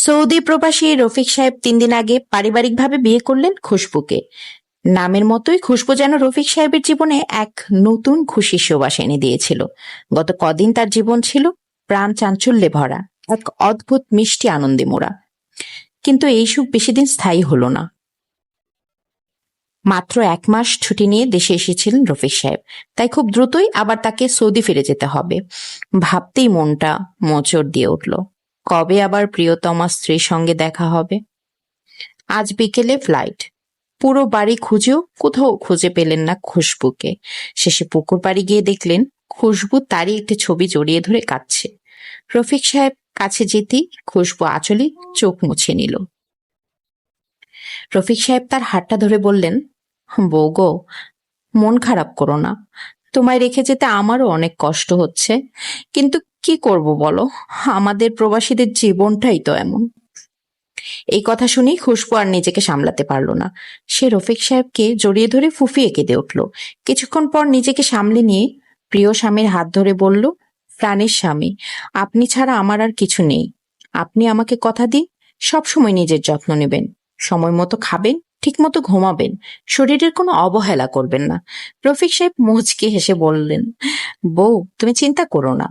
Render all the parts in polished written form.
Saudi প্রবাসী রফিক সাহেব 3 দিন আগে পারিবারিকভাবে বিয়ে করলেন খুশবুকে। নামের মতোই খুশবু যেন রফিক সাহেবের জীবনে এক নতুন খুশির সুবাস এনে দিয়েছিল। গত কদিন তার জীবন ছিল প্রাণ চাঞ্চল্যে ভরা, এক অদ্ভুত মিষ্টি আনন্দে মোড়া। কিন্তু এই সুখ বেশি দিন স্থায়ী হলো না। মাত্র 1 মাস ছুটি নিয়ে দেশে এসেছিলেন রফিক সাহেব, তাই খুব দ্রুতই আবার তাকে সৌদি ফিরে যেতে হবে। ভাবতেই মনটা মোচড় দিয়ে উঠল। কবে আবার প্রিয়তমা স্ত্রীর সঙ্গে দেখা হবে? আজ বিকেলে ফ্লাইট। পুরো বাড়ি খুঁজেও কোথাও খুঁজে পেলেন না খুশবুকে। শেষে পুকুর পাড়ে গিয়ে দেখলেন খুশবু তারই একটি ছবি জড়িয়ে ধরে কাঁদছে। রফিক সাহেব কাছে যেতেই খুশবু আঁচলে চোখ মুছে নিল। রফিক সাহেব তার হাতটা ধরে বললেন, বউ গো, মন খারাপ করো না। তোমায় রেখে যেতে আমারও অনেক কষ্ট হচ্ছে, কিন্তু কি করব বলো, আমাদের প্রবাসীদের জীবনটাই তো এমন। এই কথা শুনেই খুশবু আর নিজেকে সামলাতে পারল না। সে রফিক সাহেবকে জড়িয়ে ধরে ফুঁফিয়ে কেঁদে উঠল। কিছুক্ষণ পর নিজেকে সামলে নিয়ে প্রিয় স্বামীর হাত ধরে বলল, প্রাণের স্বামী, আপনি ছাড়া আমার আর কিছু নেই। আপনি আমাকে কথা দিন, সবসময় নিজের যত্ন নেবেন, সময় মতো খাবেন, ঠিক মতো ঘুমাবেন, শরীরের কোনো অবহেলা করবেন না। রফিক সাহেব মুচকি হেসে বললেন, বউ তুমি চিন্তা করো না,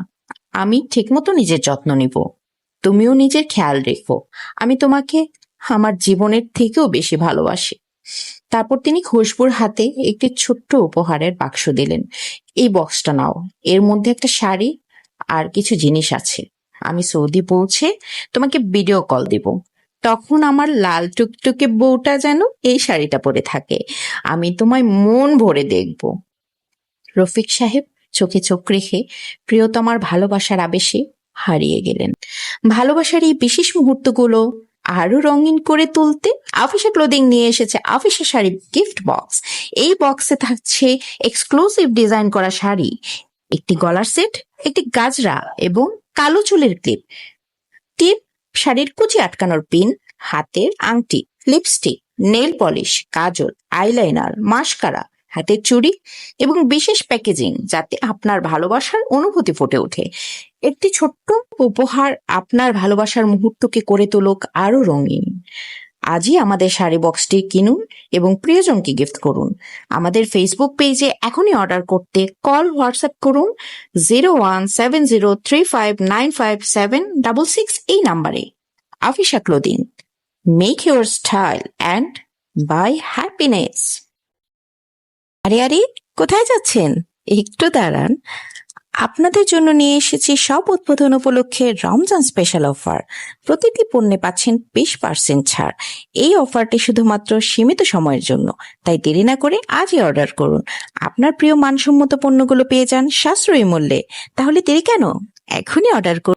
আমি ঠিকমতো নিজের যত্ন নিব। তুমিও নিজের খেয়াল রেখো। আমি তোমাকে আমার জীবনের থেকেও বেশি ভালোবাসি। তারপর তিনি খুশবুর হাতে একটি ছোট্ট উপহারের বাক্স দিলেন। এই বক্সটা নাও, এর মধ্যে একটা শাড়ি আর কিছু জিনিস আছে। আমি সৌদি পৌঁছে তোমাকে ভিডিও কল দিব। তখন আমার লাল টুকটুকে বউটা যেন এই শাড়িটা পরে থাকে। আমি তোমায় মন ভরে দেখব। রফিক সাহেব চোখে চোখ রেখে প্রিয়তমার ভালোবাসার আবেশে হারিয়ে গেলেন। ভালোবাসার এই বিশেষ মুহূর্তগুলো আরো রঙিন করে তুলতে আফিসা ক্লোদিং নিয়ে এসেছে আফিসা শাড়ি গিফট বক্স। এই বক্সে থাকছে এক্সক্লুসিভ ডিজাইন করা শাড়ি, একটি গলার সেট, একটি গাজরা এবং কালো চুলের ক্লিপ, টিপ, শাড়ির কুচি আটকানোর পিন, হাতের আংটি, লিপস্টিক, নেল পলিশ, কাজল, আইলাইনার, মাস্কারা, হাতের চুড়ি এবং বিশেষ প্যাকেজিং, যাতে আপনার ভালোবাসার অনুভূতি ফুটে ওঠে। একটি ছোট্ট উপহার আপনার ভালোবাসার মুহূর্তকে করে তুলুক আরো রঙিন। আজই আমাদের শাড়ি বক্সটি কিনুন এবং প্রিয়জনকে গিফট করুন। আমাদের ফেসবুক পেজে এখনই অর্ডার করতে কল হোয়াটসঅ্যাপ করুন 017035957666 এই নাম্বারে। Afisa clothing, make your style and buy happiness. আরে আরে, কোথায় যাচ্ছেন? একটু দাঁড়ান, আপনাদের জন্য নিয়ে এসেছি সব উদ্বোধন উপলক্ষে রমজান স্পেশাল অফার। প্রতিটি পণ্যে পাচ্ছেন 20% ছাড়। এই অফারটি শুধুমাত্র সীমিত সময়ের জন্য, তাই দেরি না করে আজই অর্ডার করুন। আপনার প্রিয় মানসম্মত পণ্যগুলো পেয়ে যান সাশ্রয়ী মূল্যে। তাহলে দেরি কেন? এখনই অর্ডার করুন।